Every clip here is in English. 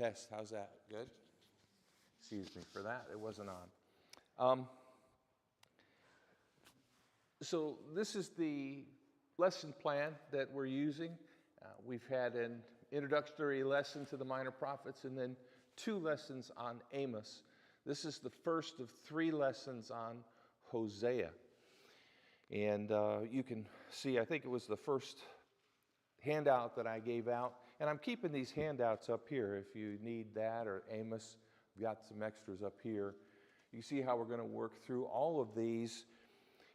Test. How's that? Good? Excuse me for that. It wasn't on. So this is the lesson plan that we're using. We've had an introductory lesson to the minor prophets and then 2 lessons on Amos. This is the first of 3 lessons on Hosea. And you can see, I think it was the first handout that I gave out. And I'm keeping these handouts up here if you need that, or Amos. We've got some extras up here. You see how we're going to work through all of these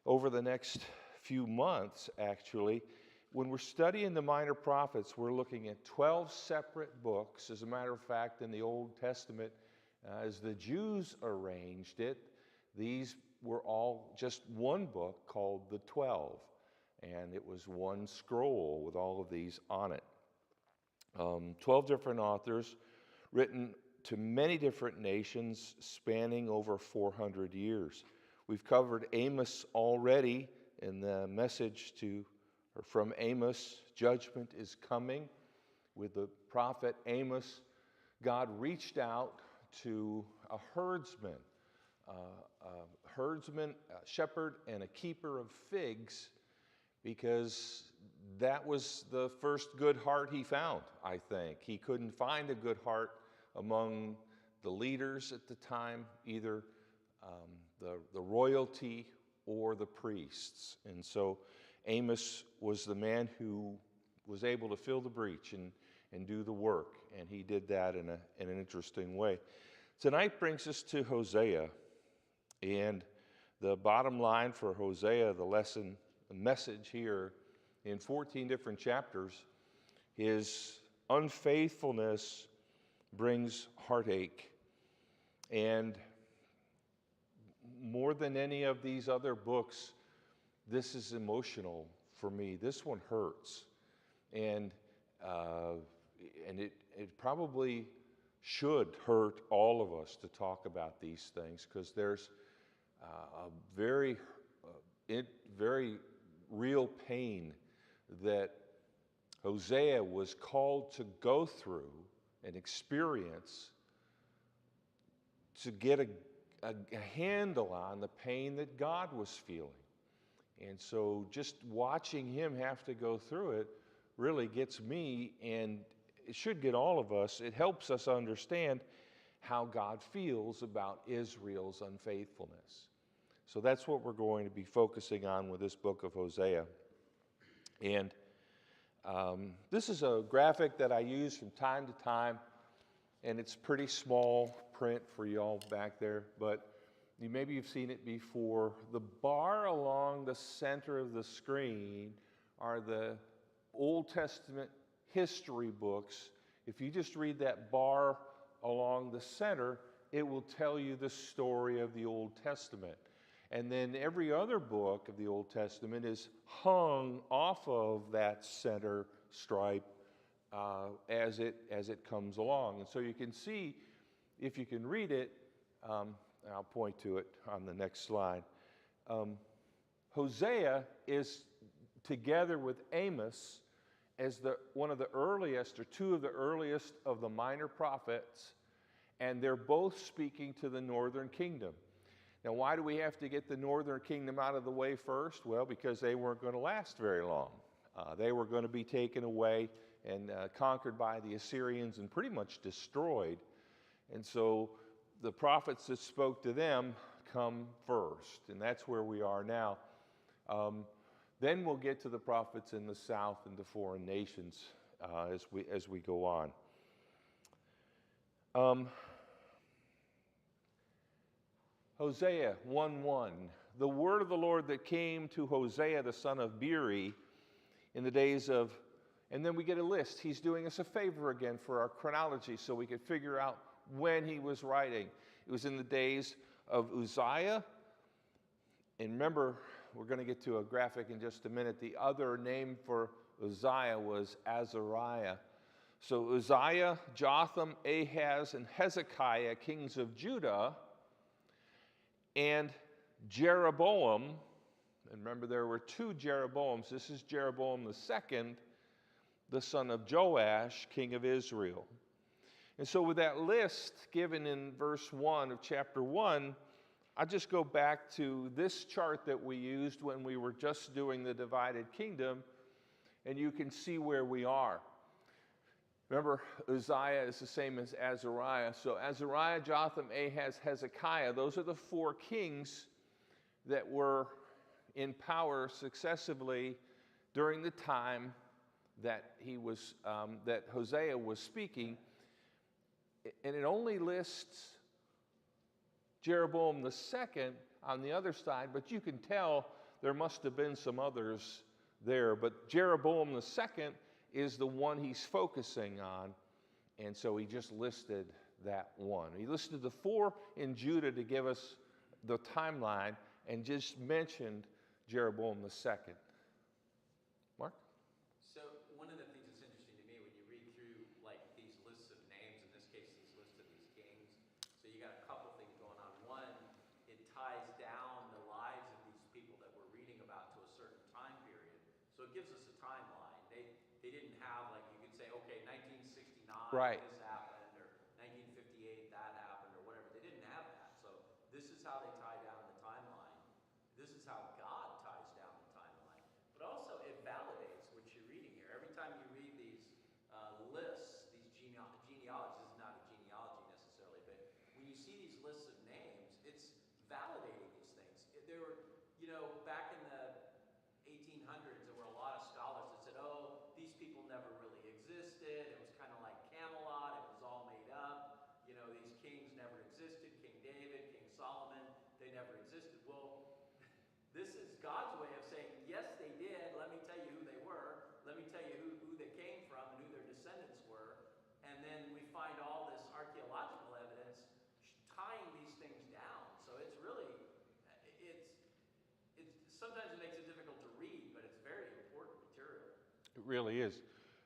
over the next few months, actually. When we're studying the minor prophets, we're looking at 12 separate books. As a matter of fact, in the Old Testament, as the Jews arranged it, these were all just one book called the 12. And it was one scroll with all of these on it. 12 different authors, written to many different nations, spanning over 400 years. We've covered Amos already in the message from Amos, judgment is coming. With the prophet Amos, God reached out to a herdsman, a shepherd, and a keeper of figs, because that was the first good heart he found, I think. He couldn't find a good heart among the leaders at the time, either the royalty or the priests. And so Amos was the man who was able to fill the breach and do the work, and he did that in an interesting way. Tonight brings us to Hosea, and the bottom line for Hosea, the message here in 14 different chapters, is unfaithfulness brings heartache. And more than any of these other books, this is emotional for me. This one hurts. And it probably should hurt all of us to talk about these things, because there's a very real pain that Hosea was called to go through and experience to get a handle on the pain that God was feeling. And so just watching him have to go through it really gets me, and it should get all of us. It helps us understand how God feels about Israel's unfaithfulness. So that's what we're going to be focusing on with this book of Hosea. And this is a graphic that I use from time to time, and it's pretty small print for y'all back there, but maybe you've seen it before. The bar along the center of the screen are the Old Testament history books. If you just read that bar along the center, it will tell you the story of the Old Testament. And then every other book of the Old Testament is hung off of that center stripe as it comes along. And so you can see, if you can read it, and I'll point to it on the next slide. Hosea is, together with Amos, as one of the earliest, or 2 of the earliest of the minor prophets, and they're both speaking to the northern kingdom. Now, why do we have to get the northern kingdom out of the way first? Well, because they weren't going to last very long. They were going to be taken away and conquered by the Assyrians and pretty much destroyed. And so the prophets that spoke to them come first, and that's where we are now. Then we'll get to the prophets in the south and the foreign nations as we go on. Hosea 1:1. The word of the Lord that came to Hosea the son of Beeri in the days of, and then we get a list. He's doing us a favor again for our chronology so we could figure out when he was writing. It was in the days of Uzziah. And remember, we're going to get to a graphic in just a minute. The other name for Uzziah was Azariah. So Uzziah, Jotham, Ahaz, and Hezekiah, kings of Judah, and Jeroboam. And remember, there were 2 Jeroboams. This is Jeroboam the second, the son of Joash, king of Israel. And so with that list given in verse 1 of chapter 1, I just go back to this chart that we used when we were just doing the divided kingdom, and you can see where we are. Remember, Uzziah is the same as Azariah. So Azariah, Jotham, Ahaz, Hezekiah, those are the four kings that were in power successively during the time that that Hosea was speaking. And it only lists Jeroboam II on the other side, but you can tell there must have been some others there. But Jeroboam II is the one he's focusing on, and so he just listed that one. He listed the four in Judah to give us the timeline, and just mentioned Jeroboam II. Mark? So one of the things that's interesting to me when you read through like these lists of names, in this case these lists of these kings, so you got a couple things going on. One, it ties down the lives of these people that we're reading about to a certain time period. So it gives us a timeline. They didn't have, like, you could say, okay, 1969 Right. this happened, or 1958 that happened, or whatever. They didn't have that. So this is how they tie down the timeline. This is how God ties down the timeline. But also it validates what you're reading here. Every time you read these lists, these genealogies, this is not a genealogy necessarily, but when you see these lists of names, it's validating these things. There were, back in the 1800s, there were a lot of scholars that said, oh, these people never really existed. It was kind of like Camelot. It was all made up. These kings never existed. King David, King Solomon, they never existed. Well, this is God's way of saying, yes, they did. Let me tell you who they were. Let me tell you who they came from and who their descendants were. And then we find all this archaeological evidence tying these things down. So it's really, sometimes it makes it difficult to read, but it's very important material. It really is.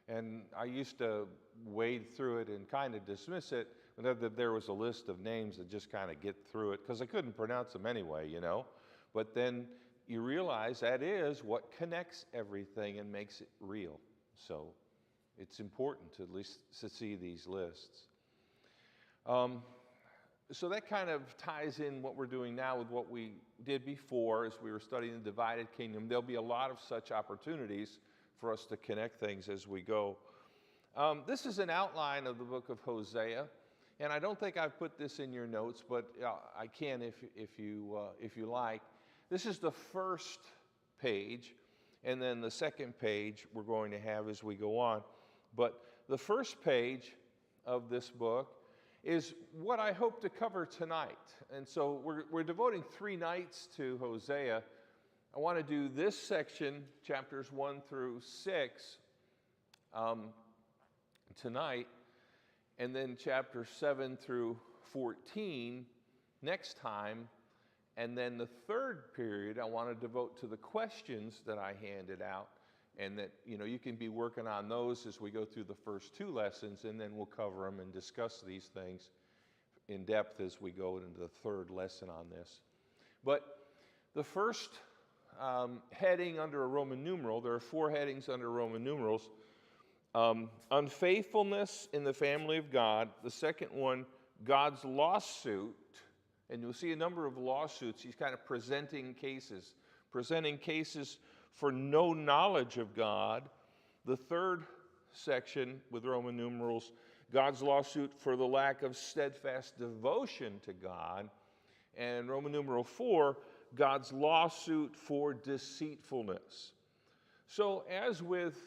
And I used to wade through it and kind of dismiss it whenever there was a list of names and just kind of get through it, because I couldn't pronounce them anyway, But then you realize that is what connects everything and makes it real. So it's important to at least to see these lists. So that kind of ties in what we're doing now with what we did before as we were studying the divided kingdom. There'll be a lot of such opportunities for us to connect things as we go. This is an outline of the book of Hosea, and I don't think I've put this in your notes, but I can if you like. This is the first page, and then the second page we're going to have as we go on. But the first page of this book is what I hope to cover tonight. And so we're devoting 3 nights to Hosea. I want to do this section, chapters 1 through 6, tonight, and then chapters 7 through 14 next time. And then the third period I want to devote to the questions that I handed out, and that you can be working on those as we go through the first 2 lessons, and then we'll cover them and discuss these things in depth as we go into the third lesson on this. But the first heading under a Roman numeral, there are 4 headings under Roman numerals. Unfaithfulness in the family of God. The second one, God's lawsuit. And you'll see a number of lawsuits. He's kind of presenting cases for no knowledge of God. The third section with Roman numerals, God's lawsuit for the lack of steadfast devotion to God. And Roman numeral 4, God's lawsuit for deceitfulness. So as with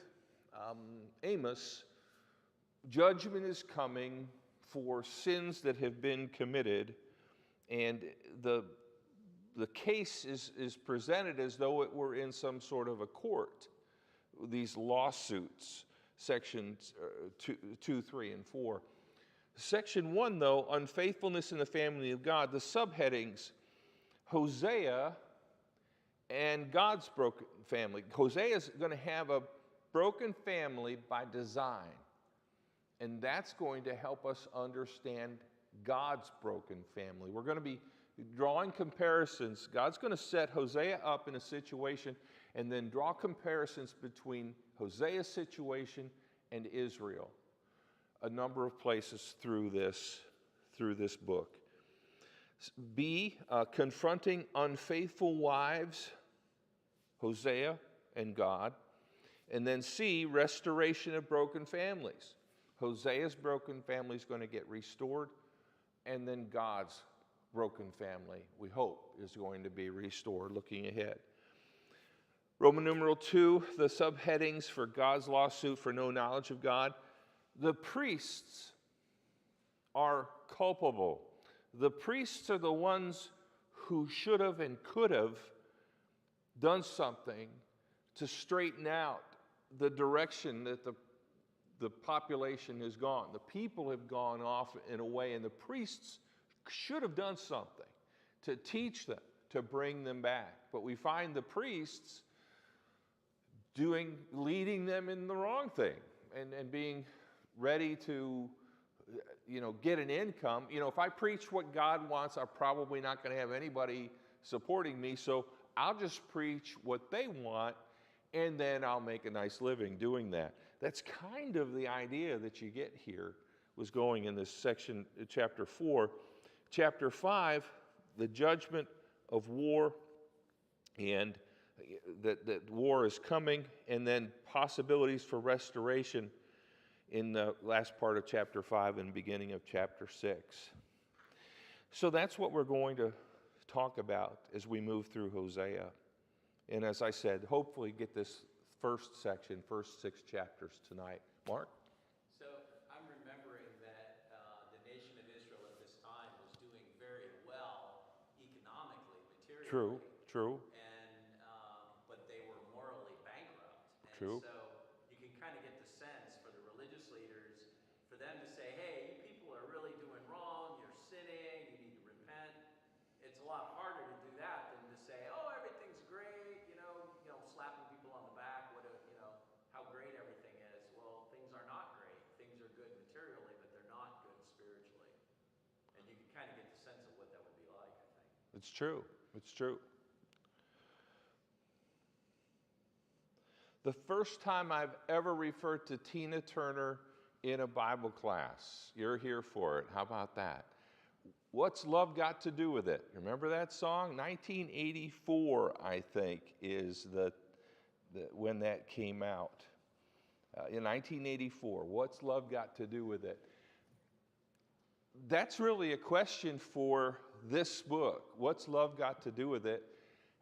Amos, judgment is coming for sins that have been committed, and the case is presented as though it were in some sort of a court. These lawsuits, sections 2, 3, and 4. Section 1, though, unfaithfulness in the family of God, the subheadings, Hosea and God's broken family. Hosea is going to have a broken family by design, and that's going to help us understand God's broken family. We're going to be drawing comparisons. God's going to set Hosea up in a situation and then draw comparisons between Hosea's situation and Israel. a number of places through this book. B, confronting unfaithful wives, Hosea and God. And then C, restoration of broken families. Hosea's broken family is going to get restored, and then God's broken family, we hope, is going to be restored, looking ahead. Roman numeral 2, the subheadings for God's lawsuit for no knowledge of God. The priests are culpable. The priests are the ones who should have and could have done something to straighten out the direction that the population has gone. The people have gone off in a way, and the priests should have done something to teach them, to bring them back. But we find the priests leading them in the wrong thing, and being ready to, get an income. If I preach what God wants, I'm probably not going to have anybody supporting me, so I'll just preach what they want, and then I'll make a nice living doing that. That's kind of the idea that you get here, was going in this section, chapter 4. Chapter 5, the judgment of war, and that war is coming, and then possibilities for restoration in the last part of chapter 5 and beginning of chapter 6. So that's what we're going to talk about as we move through Hosea. And as I said, hopefully get this first 6 chapters tonight. Mark? So I'm remembering that the nation of Israel at this time was doing very well economically, materially. True. But they were morally bankrupt. And True. so you can kind of get the sense for the religious leaders, for them to say, hey, you people are really doing wrong, you're sinning, you need to repent. It's a lot harder to do that than to say, oh, everything's great, slapping people on the back, how great everything is. Well, things are not great. Things are good materially, but they're not good spiritually. And you can kind of get the sense of what that would be like, I think. It's true. The first time I've ever referred to Tina Turner in a Bible class. You're here for it. How about that? What's Love Got to Do with It? Remember that song? 1984, I think, is when that came out. In 1984, what's love got to do with it? That's really a question for this book. What's love got to do with it?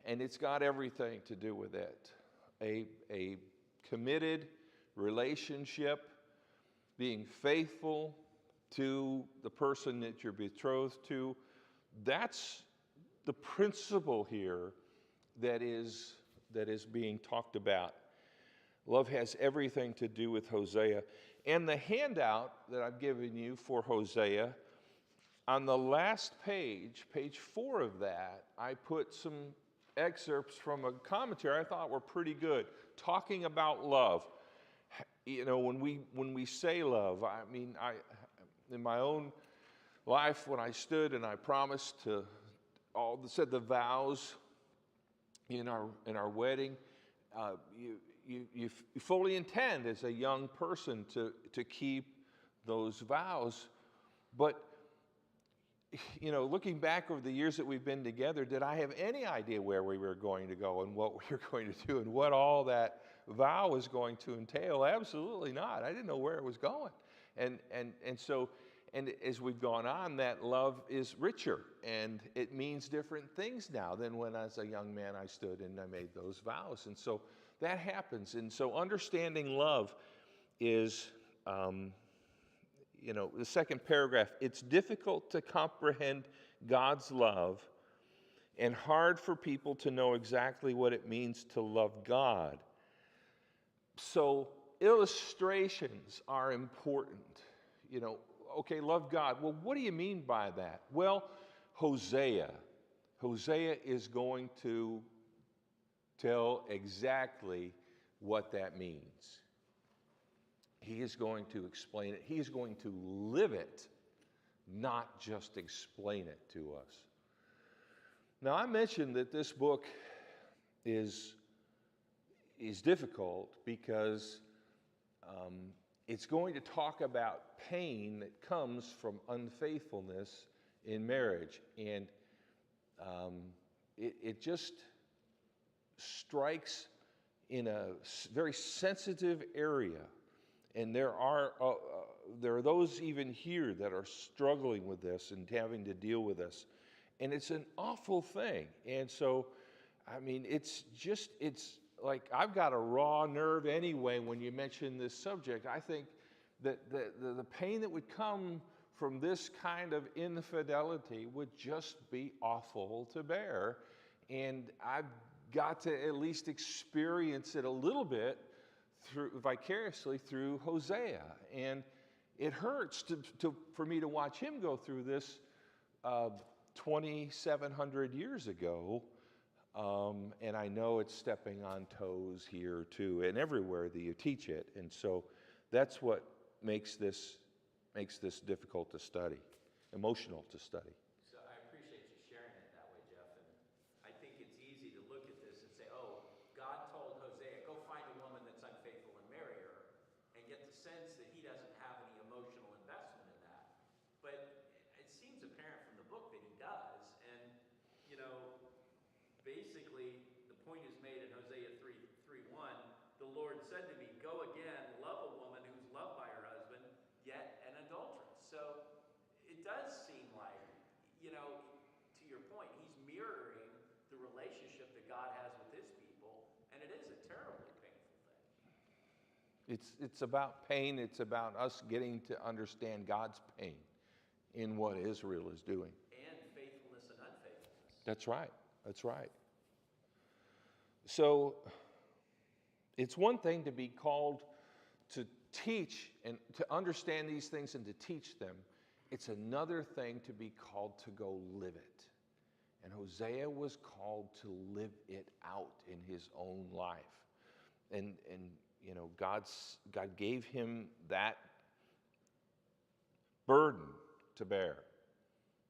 And it's got everything to do with it. A committed relationship, being faithful to the person that you're betrothed to. That's the principle here that is being talked about. Love has everything to do with Hosea. And the handout that I've given you for Hosea, on the last page, page 4 of that, I put some excerpts from a commentary I thought were pretty good, talking about love. When we say love, in my own life, when I stood and I promised to said the vows in our wedding, you fully intend as a young person to keep those vows. But looking back over the years that we've been together, did I have any idea where we were going to go and what we were going to do and what all that vow was going to entail? Absolutely not. I didn't know where it was going. And as we've gone on, that love is richer, and it means different things now than when as a young man I stood and I made those vows. And so that happens. And so understanding love is, the second paragraph, it's difficult to comprehend God's love and hard for people to know exactly what it means to love God. So illustrations are important. Okay, love God. Well, what do you mean by that? Well, Hosea is going to tell exactly what that means. He is going to explain it. He is going to live it, not just explain it to us. Now, I mentioned that this book is difficult because it's going to talk about pain that comes from unfaithfulness in marriage. And it just strikes in a very sensitive area. And there are those even here that are struggling with this and having to deal with this. And it's an awful thing. And so, I mean, it's like I've got a raw nerve anyway when you mention this subject. I think that the pain that would come from this kind of infidelity would just be awful to bear. And I've got to at least experience it a little bit vicariously through Hosea. And it hurts for me to watch him go through this 2,700 years ago. And I know it's stepping on toes here too, and everywhere that you teach it. And so that's what makes this difficult to study, emotional to study. So I appreciate you sharing it that way, Jeff. And I think it's easy to look at this and say, oh, God told Hosea, go find a woman that's unfaithful and marry her, and get the sense that he doesn't have any emotional investment in that. But it seems apparent from the book that he does. And, basically, the point is made in Hosea 3:1. The Lord said to me, go again, love a woman who's loved by her husband, yet an adulteress. So it does seem like, to your point, he's mirroring the relationship that God has with his people, and it is a terribly painful thing. It's about pain. It's about us getting to understand God's pain in what Israel is doing. And faithfulness and unfaithfulness. That's right. That's right. So it's one thing to be called to teach and to understand these things and to teach them. It's another thing to be called to go live it. And Hosea was called to live it out in his own life. And God gave him that burden to bear.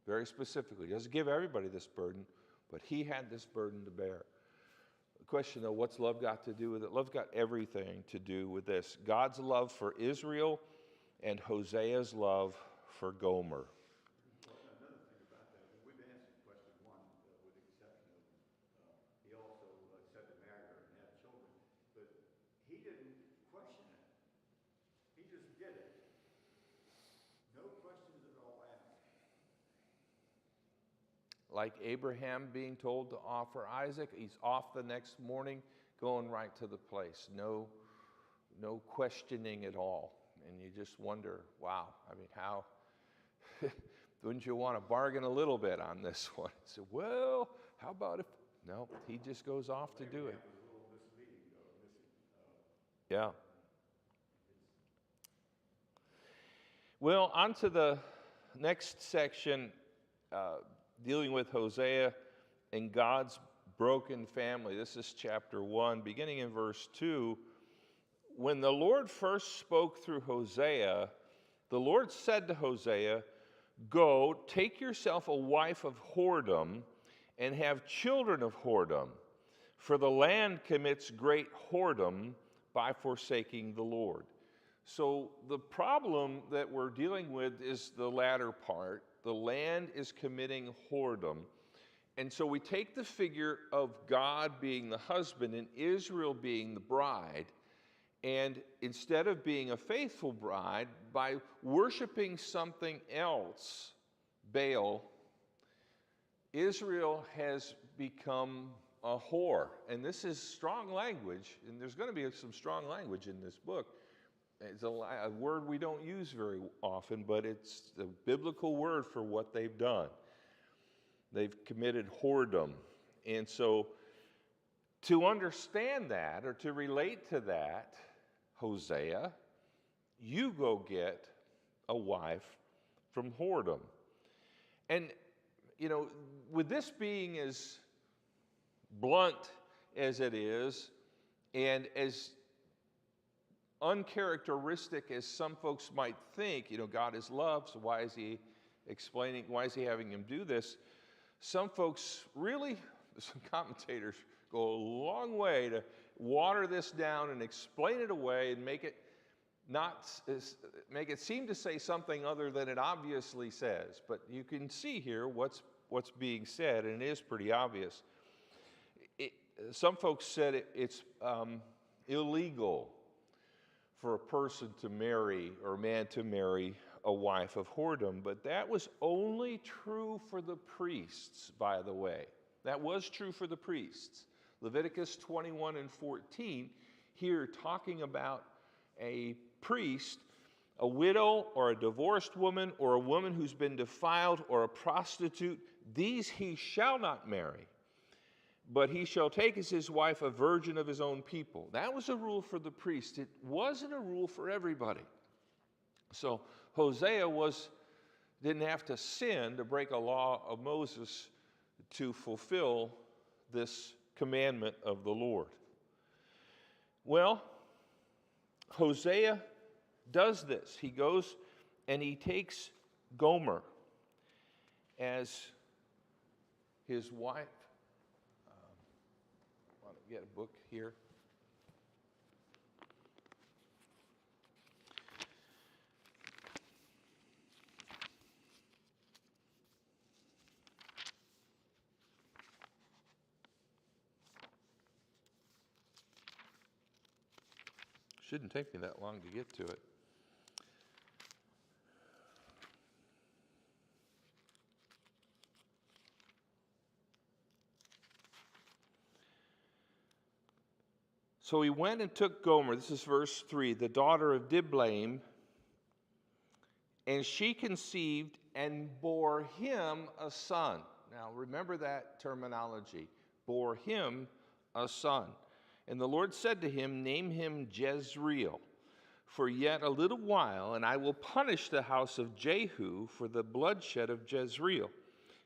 Very specifically. He doesn't give everybody this burden, but he had this burden to bear. The question, though, what's love got to do with it? Love's got everything to do with this. God's love for Israel and Hosea's love for Gomer. Well, another thing about that, we've answered question one with the exception of he also said to marry her and have children, but he didn't question it. He just did it. No questions at all asked. Like Abraham being told to offer Isaac, he's off the next morning, going right to the place. No questioning at all. And you just wonder, wow, I mean, how, wouldn't you want to bargain a little bit on this one? So, well, how about if, no, he just goes off to do it. Was a little misleading, though, Yeah. Well, on to the next section, dealing with Hosea and God's broken family. This is chapter 1, beginning in verse 2. When the Lord first spoke through Hosea, the Lord said to Hosea, go, take yourself a wife of whoredom and have children of whoredom, for the land commits great whoredom by forsaking the Lord. So the problem that we're dealing with is the latter part. The land is committing whoredom. And so we take the figure of God being the husband and Israel being the bride, and instead of being a faithful bride, by worshiping something else, Baal, Israel has become a whore. And this is strong language, and there's going to be some strong language in this book. It's a word we don't use very often, but it's the biblical word for what they've done. They've committed whoredom. And so to understand that or to relate to that, Hosea, you go get a wife from whoredom. And, with this being as blunt as it is, and as uncharacteristic as some folks might think, God is love, so why is he having him do this? Some folks really, some commentators go a long way to water this down and explain it away and make it make it seem to say something other than it obviously says. But you can see here what's being said, and it is pretty obvious. Some folks said it's illegal for a person to marry, or a man to marry, a wife of whoredom, but that was only true for the priests, by the way. That was true for the priests. Leviticus 21 and 14, here talking about a priest, a widow or a divorced woman or a woman who's been defiled or a prostitute, these he shall not marry, but he shall take as his wife a virgin of his own people. That was a rule for the priest. It wasn't a rule for everybody. So Hosea didn't have to sin to break a law of Moses to fulfill this commandment of the Lord. Well, Hosea does this. He goes and he takes Gomer as his wife. Want to get a book here? Shouldn't take me that long to get to it. So he went and took Gomer, this is verse 3, the daughter of Diblaim, and she conceived and bore him a son. Now remember that terminology, bore him a son. And the Lord said to him, name him Jezreel, for yet a little while, and I will punish the house of Jehu for the bloodshed of Jezreel,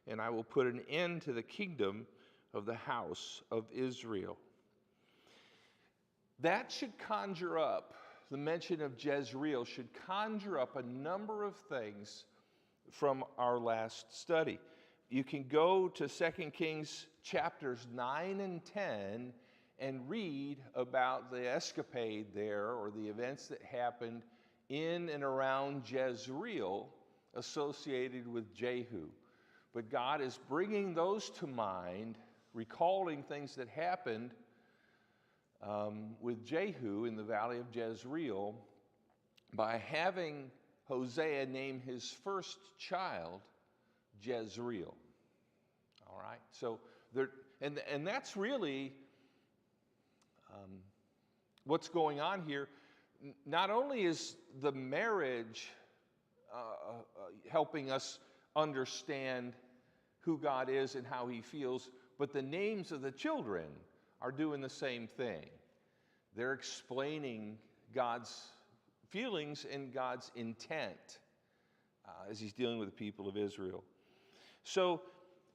and I will put an end to the kingdom of the house of Israel. That should conjure up, the mention of Jezreel should conjure up a number of things from our last study. You can go to 2 Kings chapters 9 and 10 and read about the escapade there, or the events that happened in and around Jezreel associated with Jehu. But God is bringing those to mind, recalling things that happened with Jehu in the valley of Jezreel by having Hosea name his first child Jezreel. All right, so there, and that's really what's going on here. Not only is the marriage helping us understand who God is and how he feels, but the names of the children are doing the same thing. They're explaining God's feelings and God's intent as he's dealing with the people of Israel. So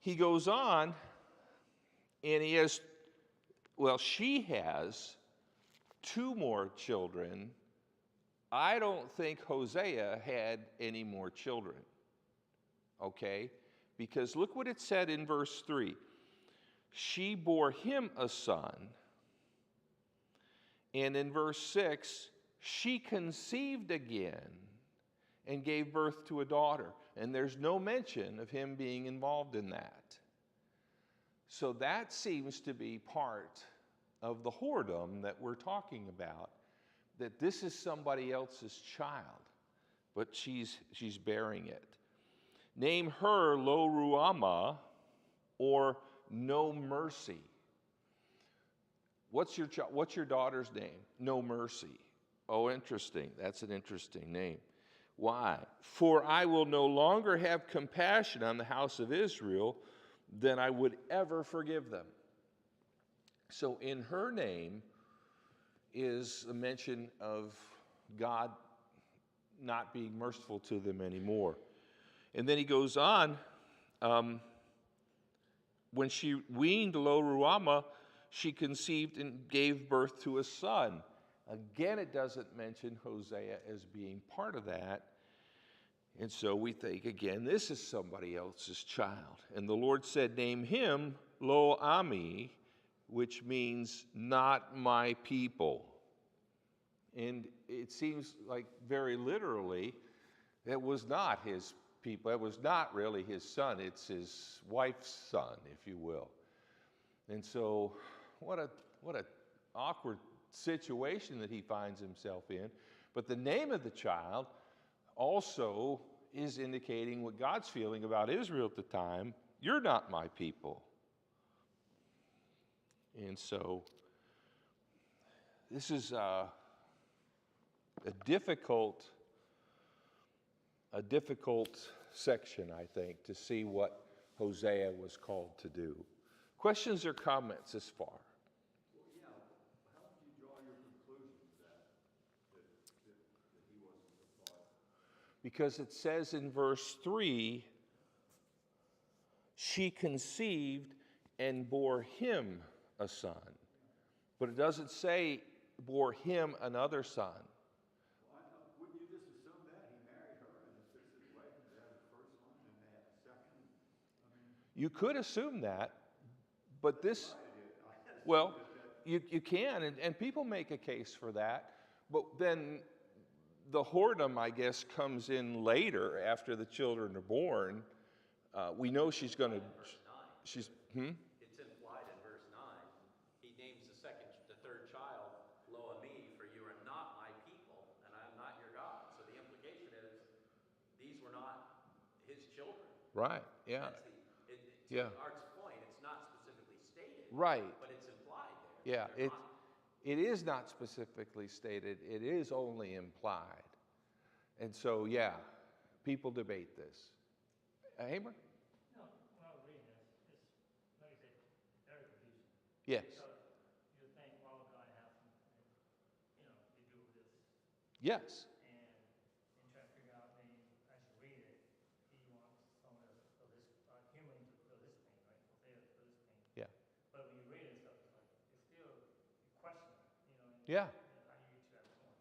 he goes on, and she has 2 more children. I don't think Hosea had any more children, okay? Because look what it said in verse 3. She bore him a son, and in verse 6, she conceived again and gave birth to a daughter. And there's no mention of him being involved in that. So that seems to be part of the whoredom that we're talking about, that this is somebody else's child, but she's bearing it. Name her Lo Ruhamah, or No Mercy. What's your daughter's name? No Mercy. Oh, interesting. That's an interesting name. Why? For I will no longer have compassion on the house of Israel than I would ever forgive them. So in her name is a mention of God not being merciful to them anymore. And then he goes on, when she weaned Lo Ruhamah, she conceived and gave birth to a son. Again, it doesn't mention Hosea as being part of that. And so we think, again, this is somebody else's child. And the Lord said, name him Lo Ami, which means not my people. And it seems like very literally, it was not his people. It was not really his son. It's his wife's son, if you will. And so, what a awkward situation that he finds himself in. But the name of the child also is indicating what God's feeling about Israel at the time. You're not my people. And so, this is a difficult section, I think, to see what Hosea was called to do. Questions or comments this far? Well, yeah, how did you draw your conclusion that he wasn't the father? Because it says in verse 3, she conceived and bore him a son. But it doesn't say bore him another son. Well, wouldn't you just assume that? He married her and it's just his wife, and they have the first one and they have the second. I mean, You could assume that, but this, I did. well, you can, and people make a case for that, but then the whoredom, I guess, comes in later after the children are born. We know she's going to, she's, It's implied in verse 9. He names the third child, Lo Ami, for you are not my people, and I am not your God. So the implication is these were not his children. Right, yeah. To Art's point, it's not specifically stated. Right. But it's implied there. Yeah, it is not specifically stated. It is only implied. And so, yeah, people debate this. Hamer? No, when I was reading this, it's, like I said, very confusing. Yes. Because you think, why would God have something, to do with this? Yes. And try to figure out, as you read it, he wants someone of this, human to fill this pain, right? Hosea to fill this pain. Yeah. But when you read it and stuff, it's like, it's still, you question it, and Yeah. how you get to that point.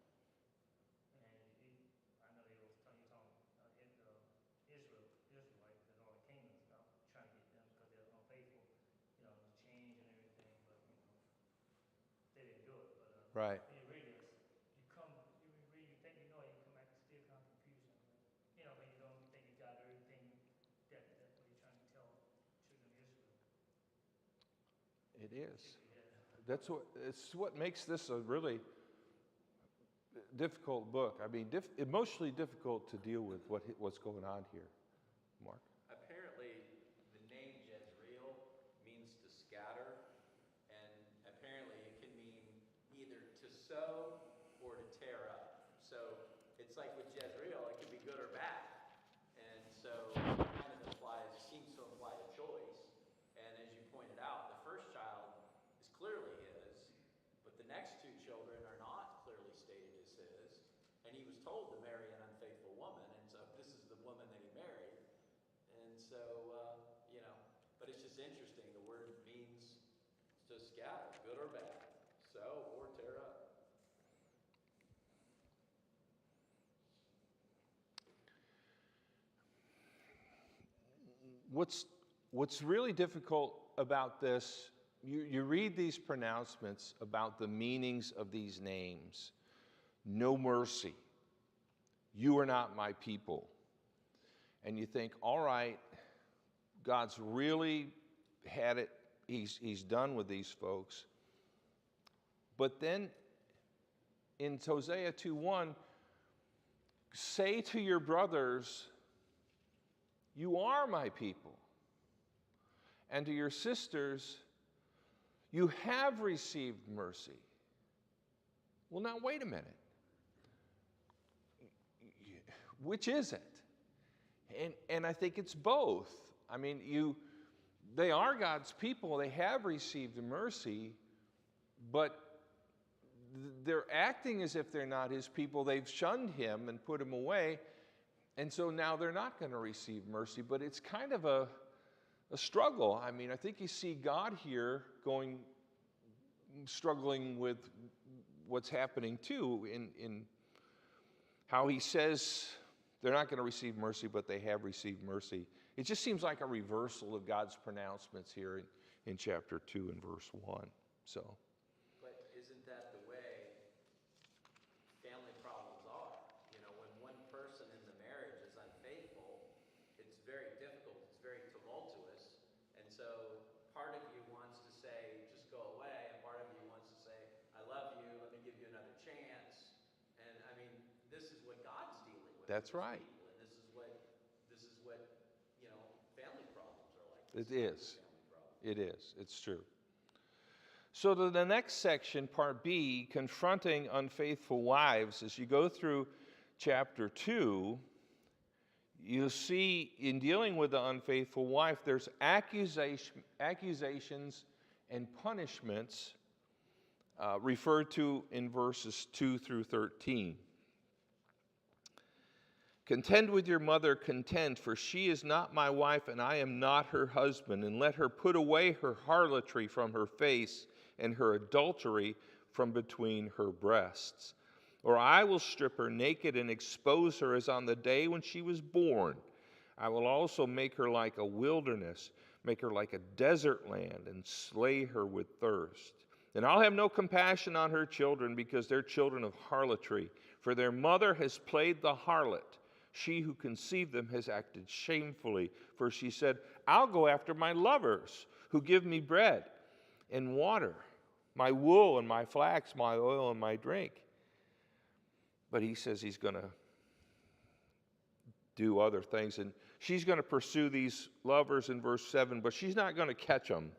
And I know they was telling Israelites, and all the kingdoms now trying to get them because they're unfaithful, to change and everything, but they didn't do it. But Right. when you read this, you read, you think you know, you come back and still kind of confusion. When you don't think you got everything that what you're trying to tell children of Israel. It is. It's what makes this a really difficult book. I mean, emotionally difficult to deal with what's going on here. Mark? Apparently, the name Jezreel means to scatter, and apparently it can mean either to sow or to tear up. So it's like with Jezreel, it can be good or bad. And so it kind of seems to imply a choice. And as you pointed out, the first child is clearly his, but the next two children are not clearly stated as his. And he was told to marry an unfaithful woman, and so this is the woman that he married. And so, but it's just interesting. The word means to scatter, good or bad, sow or tear up. What's really difficult about this, you read these pronouncements about the meanings of these names. No mercy. You are not my people. And you think, all right, God's really had it. He's done with these folks. But then in Hosea 2:1, say to your brothers, you are my people. And to your sisters, you have received mercy. Well, now, wait a minute. Which is it? And I think it's both. I mean, they are God's people. They have received mercy, but they're acting as if they're not his people. They've shunned him and put him away. And so now they're not going to receive mercy. But it's kind of a struggle. I mean, I think you see God here struggling with what's happening too in how he says they're not going to receive mercy, but they have received mercy. It just seems like a reversal of God's pronouncements here in chapter 2 and verse 1. So, But isn't that the way That's his right. people. And this is what, family problems are like. It This is. family problem. It is. It's true. So the next section, part B, confronting unfaithful wives, as you go through chapter 2, you'll see in dealing with the unfaithful wife, there's accusations and punishments referred to in verses 2 through 13. Contend with your mother, contend, for she is not my wife, and I am not her husband. And let her put away her harlotry from her face, and her adultery from between her breasts. Or I will strip her naked and expose her as on the day when she was born. I will also make her like a wilderness, make her like a desert land, and slay her with thirst. And I'll have no compassion on her children, because they're children of harlotry. For their mother has played the harlot. She who conceived them has acted shamefully. For she said, I'll go after my lovers, who give me bread and water, my wool and my flax, my oil and my drink. But he says he's going to do other things. And she's going to pursue these lovers in verse 7, but she's not going to catch them.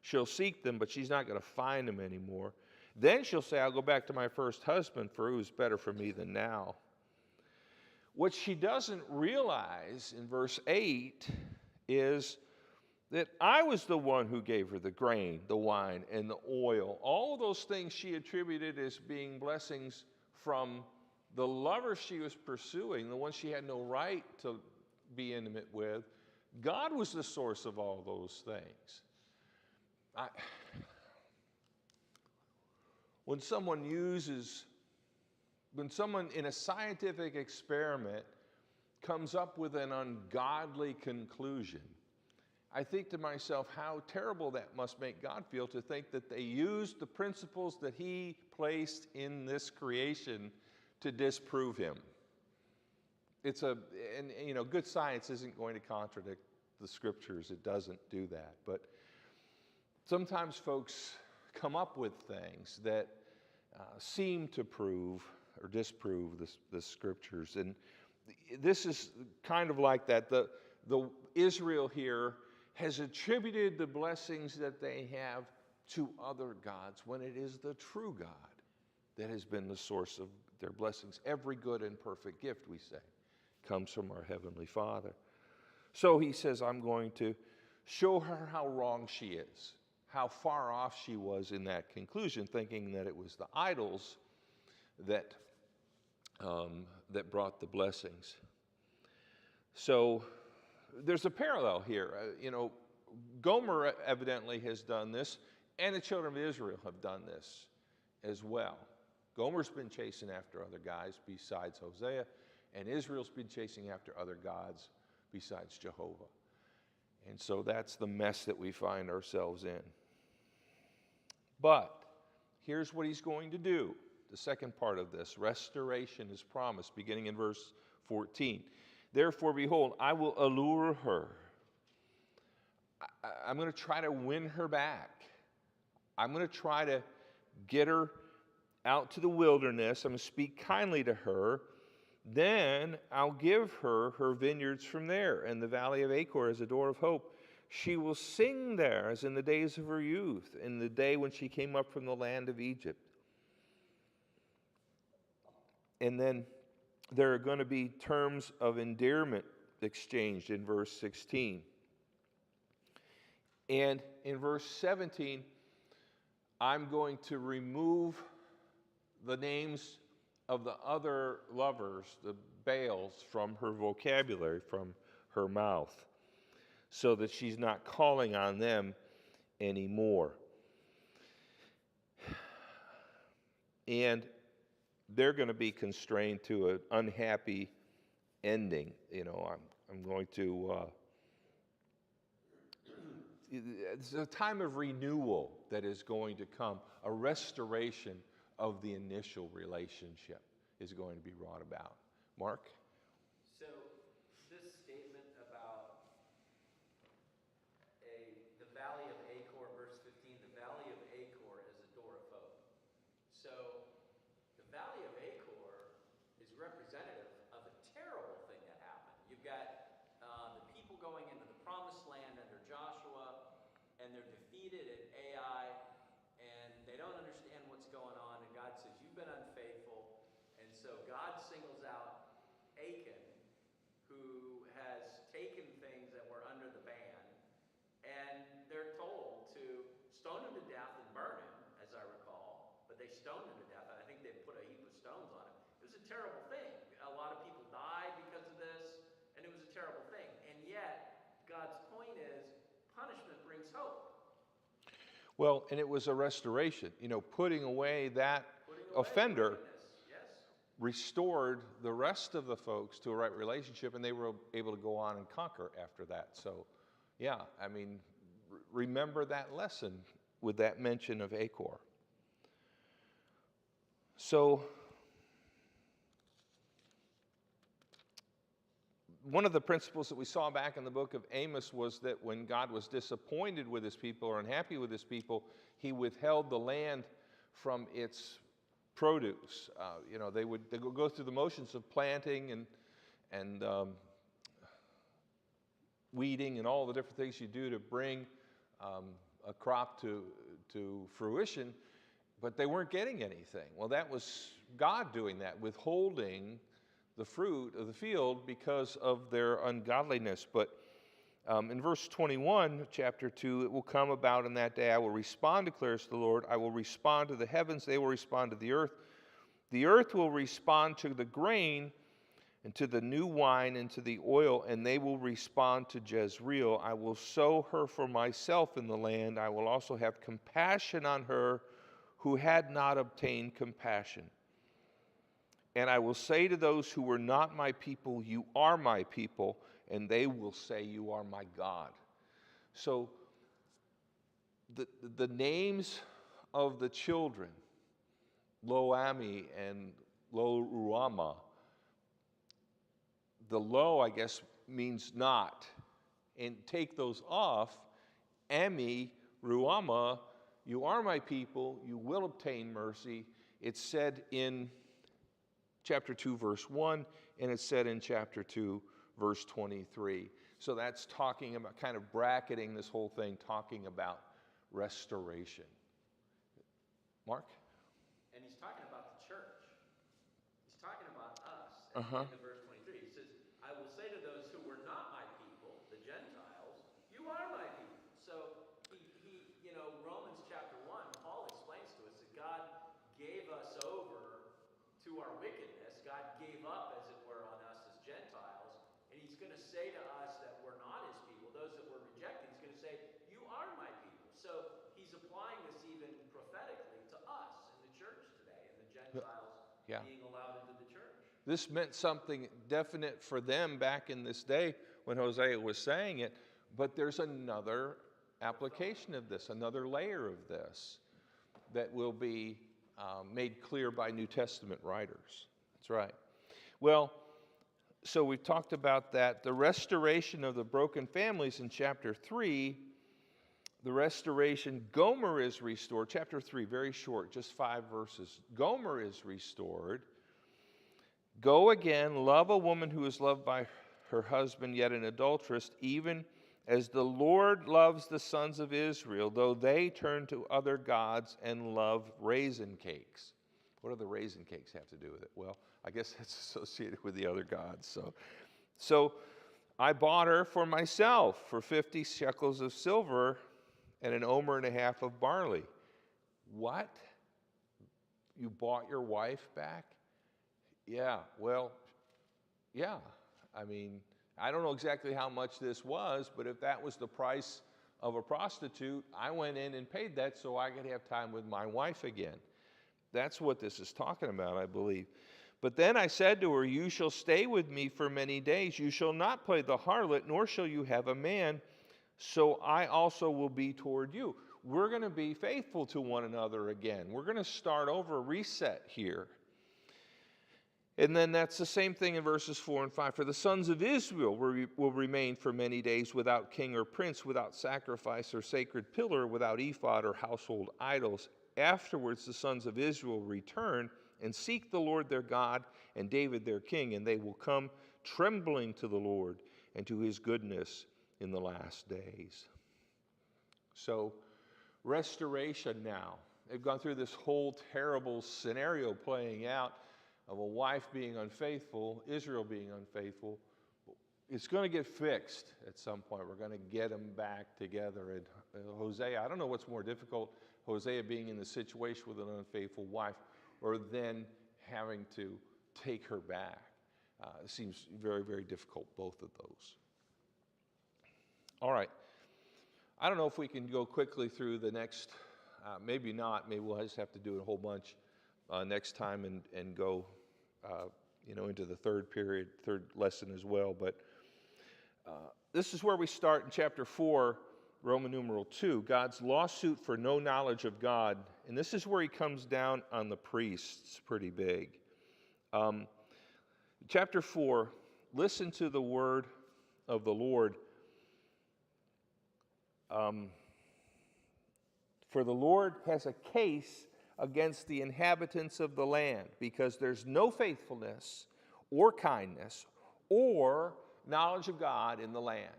She'll seek them, but she's not going to find them anymore. Then she'll say, I'll go back to my first husband, for who's better for me than now. What she doesn't realize in verse 8 is that I was the one who gave her the grain, the wine, and the oil. All of those things she attributed as being blessings from the lover she was pursuing, the one she had no right to be intimate with. God was the source of all those things. When someone in a scientific experiment comes up with an ungodly conclusion, I think to myself, how terrible that must make God feel to think that they used the principles that he placed in this creation to disprove him. Good science isn't going to contradict the scriptures. It doesn't do that. But sometimes folks come up with things that seem to prove or disprove the scriptures. And this is kind of like that. The Israel here has attributed the blessings that they have to other gods when it is the true God that has been the source of their blessings. Every good and perfect gift, we say, comes from our Heavenly Father. So he says, I'm going to show her how wrong she is, how far off she was in that conclusion, thinking that it was the idols that brought the blessings. So there's a parallel here. Gomer evidently has done this, and the children of Israel have done this as well. Gomer's been chasing after other guys besides Hosea, and Israel's been chasing after other gods besides Jehovah. And so that's the mess that we find ourselves in. But here's what he's going to do. The second part of this, restoration is promised, beginning in verse 14. Therefore, behold, I will allure her. I'm going to try to win her back. I'm going to try to get her out to the wilderness. I'm going to speak kindly to her. Then I'll give her her vineyards from there, and the valley of Achor as a door of hope. She will sing there as in the days of her youth, in the day when she came up from the land of Egypt. And then there are going to be terms of endearment exchanged in verse 16. And in verse 17, I'm going to remove the names of the other lovers, the Baals, from her vocabulary, from her mouth, so that she's not calling on them anymore. And they're going to be constrained to an unhappy ending. I'm going to... it's a time of renewal that is going to come. A restoration of the initial relationship is going to be wrought about. Mark? So this statement about the valley of Achor, verse 15, the valley of Achor is a door of hope. So the valley of Achor is representative of a Well, and it was a restoration. Putting away that offender Yes. restored the rest of the folks to a right relationship, and they were able to go on and conquer after that. So, yeah, I mean, remember that lesson with that mention of Achor. So, one of the principles that we saw back in the book of Amos was that when God was disappointed with his people or unhappy with his people, he withheld the land from its produce. They would go through the motions of planting and weeding and all the different things you do to bring a crop to fruition, but they weren't getting anything. Well, that was God doing that, withholding the fruit of the field because of their ungodliness. But in verse 21, chapter 2, it will come about in that day, I will respond, declares the Lord. I will respond to the heavens, they will respond to the earth. The earth will respond to the grain and to the new wine and to the oil, and they will respond to Jezreel. I will sow her for myself in the land. I will also have compassion on her who had not obtained compassion. And I will say to those who were not my people, you are my people, and they will say, you are my God. So the names of the children, Lo-Ami and Lo-Ruhamah, the Lo, I guess, means not. And take those off, Ami, Ruhamah, you are my people, you will obtain mercy. It's said in chapter 2, verse 1, and it's said in chapter 2, verse 23. So that's talking about, kind of bracketing this whole thing, talking about restoration. Mark? And he's talking about the church. He's talking about us. At Uh-huh. the end of verse 23, he says, I will say to those who were not my people, the Gentiles, you are my people. So Romans chapter 1, Paul explains to us that God gave us over to our wickedness. God gave up, as it were, on us as Gentiles. And he's going to say to us that we're not his people, those that we're rejecting, he's going to say, you are my people. So he's applying this even prophetically to us in the church today, and the Gentiles being allowed into the church. This meant something definite for them back in this day when Hosea was saying it, but there's another application of this, another layer of this that will be made clear by New Testament writers. That's right. Well, so we've talked about that. The restoration of the broken families in chapter 3, the restoration, Gomer is restored. Chapter 3, very short, just 5 verses. Gomer is restored. Go again, love a woman who is loved by her husband, yet an adulteress, even as the Lord loves the sons of Israel, though they turn to other gods and love raisin cakes. What do the raisin cakes have to do with it? Well, I guess that's associated with the other gods. So I bought her for myself for 50 shekels of silver and an omer and a half of barley. What? You bought your wife back? Yeah, well, yeah. I mean, I don't know exactly how much this was, but if that was the price of a prostitute, I went in and paid that so I could have time with my wife again. That's what this is talking about, I believe. But then I said to her, you shall stay with me for many days. You shall not play the harlot, nor shall you have a man. So I also will be toward you. We're going to be faithful to one another again. We're going to start over, reset here. And then that's the same thing in verses 4 and 5. For the sons of Israel will remain for many days without king or prince, without sacrifice or sacred pillar, without ephod or household idols. Afterwards the sons of Israel return and seek the Lord their God and David their king, and they will come trembling to the Lord and to his goodness in the last days. So, restoration now. They've gone through this whole terrible scenario playing out of a wife being unfaithful, Israel being unfaithful. It's going to get fixed at some point. We're going to get them back together. And Hosea, I don't know what's more difficult, Hosea being in the situation with an unfaithful wife, or then having to take her back. It seems very, very difficult, both of those. All right. I don't know if we can go quickly through the next maybe not. Maybe we'll just have to do a whole bunch next time and go, into the third period, third lesson as well. But this is where we start in chapter 4, Roman numeral 2, God's lawsuit for no knowledge of God. And this is where he comes down on the priests pretty big. Chapter 4, listen to the word of the Lord. For the Lord has a case against the inhabitants of the land, because there's no faithfulness or kindness or knowledge of God in the land.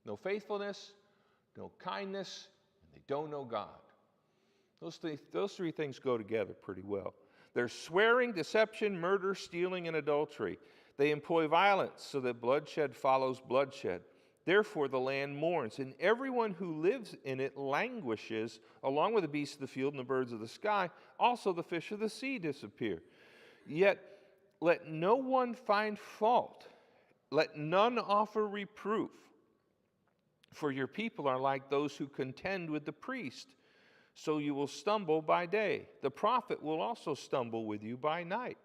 No faithfulness, no kindness, and they don't know God. Those three things go together pretty well. There's swearing, deception, murder, stealing, and adultery. They employ violence so that bloodshed follows bloodshed. Therefore the land mourns, and everyone who lives in it languishes, along with the beasts of the field and the birds of the sky. Also the fish of the sea disappear. Yet let no one find fault. Let none offer reproof. For your people are like those who contend with the priest. So you will stumble by day. The prophet will also stumble with you by night.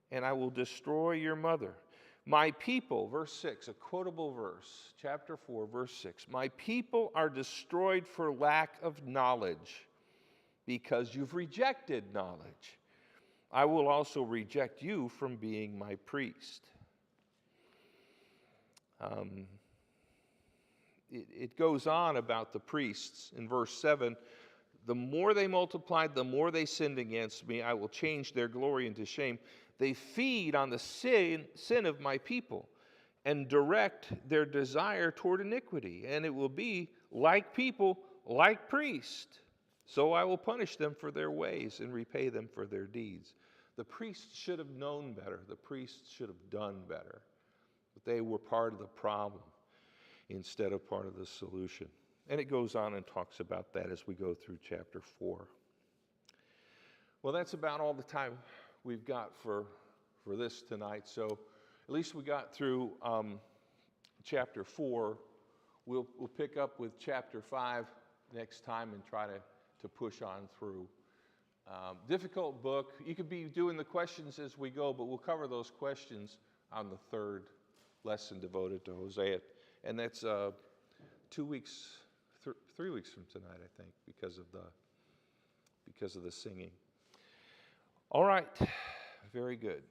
And I will destroy your mother. My people, verse 6, a quotable verse, chapter 4, verse 6. My people are destroyed for lack of knowledge, because you've rejected knowledge. I will also reject you from being my priest. It goes on about the priests in verse 7. The more they multiplied, the more they sinned against me. I will change their glory into shame. They feed on the sin of my people and direct their desire toward iniquity. And it will be like people, like priests. So I will punish them for their ways and repay them for their deeds. The priests should have known better. The priests should have done better. But they were part of the problem instead of part of the solution. And it goes on and talks about that as we go through chapter 4. Well, that's about all the time we've got for this tonight. So at least we got through chapter 4. We'll pick up with chapter 5 next time and try to push on through. Difficult book. You could be doing the questions as we go, but we'll cover those questions on the third lesson devoted to Hosea. And that's 3 weeks from tonight, I think, because of the singing. All right, very good.